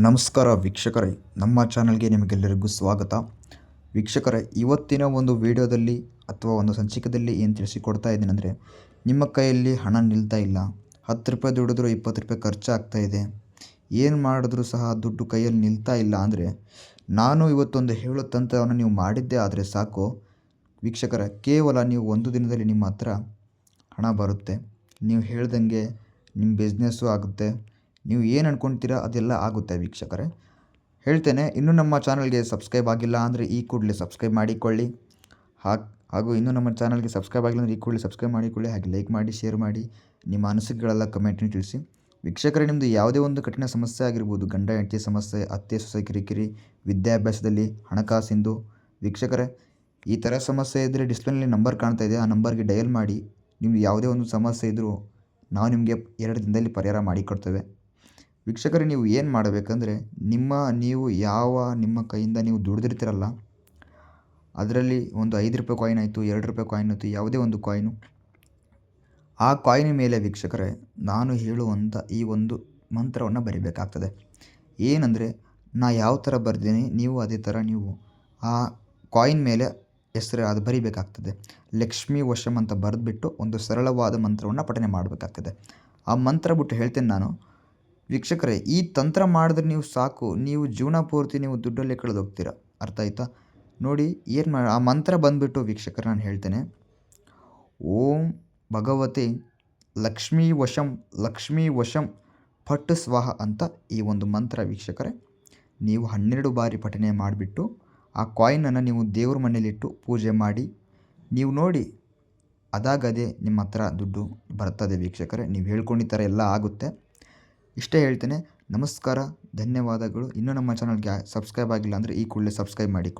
ನಮಸ್ಕಾರ ವೀಕ್ಷಕರೇ, ನಮ್ಮ ಚಾನಲ್ಗೆ ನಿಮಗೆಲ್ಲರಿಗೂ ಸ್ವಾಗತ. ವೀಕ್ಷಕರೇ, ಇವತ್ತಿನ ಒಂದು ವಿಡಿಯೋದಲ್ಲಿ ಅಥವಾ ಒಂದು ಸಂಚಿಕೆಯಲ್ಲಿ ಏನು ತಿಳಿಸಿಕೊಡ್ತಾ ಇದ್ದೀನಿ ಅಂದರೆ, ನಿಮ್ಮ ಕೈಯಲ್ಲಿ ಹಣ ನಿಲ್ತಾ ಇಲ್ಲ, 10 ರೂಪಾಯಿ ದುಡಿದ್ರೂ 20 ರೂಪಾಯಿ ಖರ್ಚಾಗ್ತಾ ಇದೆ, ಏನು ಮಾಡಿದ್ರೂ ಸಹ ದುಡ್ಡು ಕೈಯಲ್ಲಿ ನಿಲ್ತಾ ಇಲ್ಲ ಅಂದರೆ, ನಾನು ಇವತ್ತೊಂದು ಹೇಳೋ ತಂತ್ರವನ್ನು ನೀವು ಮಾಡಿದ್ದೇ ಆದರೆ ಸಾಕು ವೀಕ್ಷಕರೇ. ಕೇವಲ ನೀವು ಒಂದು ದಿನದಲ್ಲಿ ನಿಮ್ಮ ಹತ್ರ ಹಣ ಬರುತ್ತೆ. ನೀವು ಹೇಳ್ದಂಗೆ ನಿಮ್ಮ ಬಿಸ್ನೆಸ್ಸು ಆಗುತ್ತೆ. ನೀವು ಏನು ಅಂದ್ಕೊಳ್ತೀರಾ ಅದೆಲ್ಲ ಆಗುತ್ತೆ ವೀಕ್ಷಕರೇ. ಹೇಳ್ತೇನೆ, ಇನ್ನೂ ನಮ್ಮ ಚಾನಲ್ಗೆ ಸಬ್ಸ್ಕ್ರೈಬ್ ಆಗಿಲ್ಲ ಅಂದರೆ ಈ ಕೂಡಲೇ ಸಬ್ಸ್ಕ್ರೈಬ್ ಮಾಡಿಕೊಳ್ಳಿ. ಹಾಗೂ ಇನ್ನೂ ನಮ್ಮ ಚಾನಲ್ಗೆ ಸಬ್ಸ್ಕ್ರೈಬ್ ಆಗಿಲ್ಲ ಅಂದರೆ ಈ ಕೂಡಲೇ ಸಬ್ಸ್ಕ್ರೈಬ್ ಮಾಡಿಕೊಳ್ಳಿ. ಹಾಗೆ ಲೈಕ್ ಮಾಡಿ, ಶೇರ್ ಮಾಡಿ, ನಿಮ್ಮ ಅನಿಸಿಕೆಗಳೆಲ್ಲ ಕಮೆಂಟ್ನ ತಿಳಿಸಿ. ವೀಕ್ಷಕರೇ, ನಿಮ್ಮದು ಯಾವುದೇ ಒಂದು ಕಠಿಣ ಸಮಸ್ಯೆ ಆಗಿರ್ಬೋದು, ಗಂಡ ಹೆಂಡತಿ ಸಮಸ್ಯೆ, ಅತ್ತೆ ಸೊಸೆ ಕಿರಿಕಿರಿ, ವಿದ್ಯಾಭ್ಯಾಸದಲ್ಲಿ, ಹಣಕಾಸಿಂದು ವೀಕ್ಷಕರೇ, ಈ ಥರ ಸಮಸ್ಯೆ ಇದ್ದರೆ ಡಿಸ್ಪ್ಲೇನಲ್ಲಿ ನಂಬರ್ ಕಾಣ್ತಾ ಇದೆ, ಆ ನಂಬರ್ಗೆ ಡಯಲ್ ಮಾಡಿ. ನಿಮ್ಮದು ಯಾವುದೇ ಒಂದು ಸಮಸ್ಯೆ ಇದ್ದರೂ ನಾವು ನಿಮಗೆ 2 ದಿನದಲ್ಲಿ ಪರಿಹಾರ ಮಾಡಿಕೊಡ್ತೇವೆ. ವೀಕ್ಷಕರೇ, ನೀವು ಏನು ಮಾಡಬೇಕಂದ್ರೆ, ನಿಮ್ಮ ಕೈಯಿಂದ ನೀವು ದುಡಿದಿರ್ತೀರಲ್ಲ, ಅದರಲ್ಲಿ ಒಂದು 5 ರೂಪಾಯಿ ಕಾಯಿನ್ ಆಯಿತು, 2 ರೂಪಾಯಿ ಕಾಯಿನ್ ಆಯಿತು, ಯಾವುದೇ ಒಂದು ಕಾಯಿನು, ಆ ಕಾಯಿನ್ ಮೇಲೆ ವೀಕ್ಷಕರೇ ನಾನು ಹೇಳುವಂಥ ಈ ಒಂದು ಮಂತ್ರವನ್ನು ಬರಿಬೇಕಾಗ್ತದೆ. ಏನಂದರೆ, ನಾ ಯಾವ ಥರ ಬರ್ತೀನಿ ನೀವು ಅದೇ ಥರ ನೀವು ಆ ಕಾಯಿನ್ ಮೇಲೆ ಹೆಸರು ಅದು ಬರಿಬೇಕಾಗ್ತದೆ. ಲಕ್ಷ್ಮೀ ವಶಂ ಅಂತ ಬರೆದ್ಬಿಟ್ಟು ಒಂದು ಸರಳವಾದ ಮಂತ್ರವನ್ನು ಪಠನೆ ಮಾಡಬೇಕಾಗ್ತದೆ. ಆ ಮಂತ್ರ ಬಿಟ್ಟು ಹೇಳ್ತೇನೆ ನಾನು ವೀಕ್ಷಕರೇ. ಈ ತಂತ್ರ ಮಾಡಿದ್ರೆ ನೀವು ಸಾಕು, ನೀವು ಜೀವನ ಪೂರ್ತಿ ನೀವು ದುಡ್ಡಲ್ಲೇ ಕಳೆದೋಗ್ತೀರ. ಅರ್ಥ ಆಯ್ತಾ? ನೋಡಿ, ಆ ಮಂತ್ರ ಬಂದುಬಿಟ್ಟು ವೀಕ್ಷಕರೇ ನಾನು ಹೇಳ್ತೇನೆ. ಓಂ ಭಗವತೆ ಲಕ್ಷ್ಮೀ ವಶಂ ಫಟ್ ಸ್ವಾಹ ಅಂತ ಈ ಒಂದು ಮಂತ್ರ ವೀಕ್ಷಕರೇ ನೀವು 12 ಬಾರಿ ಪಠನೆ ಮಾಡಿಬಿಟ್ಟು ಆ ಕಾಯಿನನ್ನು ನೀವು ದೇವ್ರ ಮನೆಯಲ್ಲಿಟ್ಟು ಪೂಜೆ ಮಾಡಿ, ನೀವು ನೋಡಿ ಅದಾಗದೇ ನಿಮ್ಮ ಹತ್ರ ದುಡ್ಡು ಬರ್ತದೆ ವೀಕ್ಷಕರೇ. ನೀವು ಹೇಳ್ಕೊಂಡಿದ್ದ ಥರ ಎಲ್ಲ ಆಗುತ್ತೆ. ಇಷ್ಟೇ ಹೇಳ್ತೇನೆ. ನಮಸ್ಕಾರ, ಧನ್ಯವಾದಗಳು. ಇನ್ನೂ ನಮ್ಮ ಚಾನಲ್ಗೆ ಸಬ್ಸ್ಕ್ರೈಬ್ ಆಗಿಲ್ಲ ಅಂದರೆ ಈ ಕೂಡಲೇ ಸಬ್ಸ್ಕ್ರೈಬ್ ಮಾಡಿಕೊಳ್ಳಿ.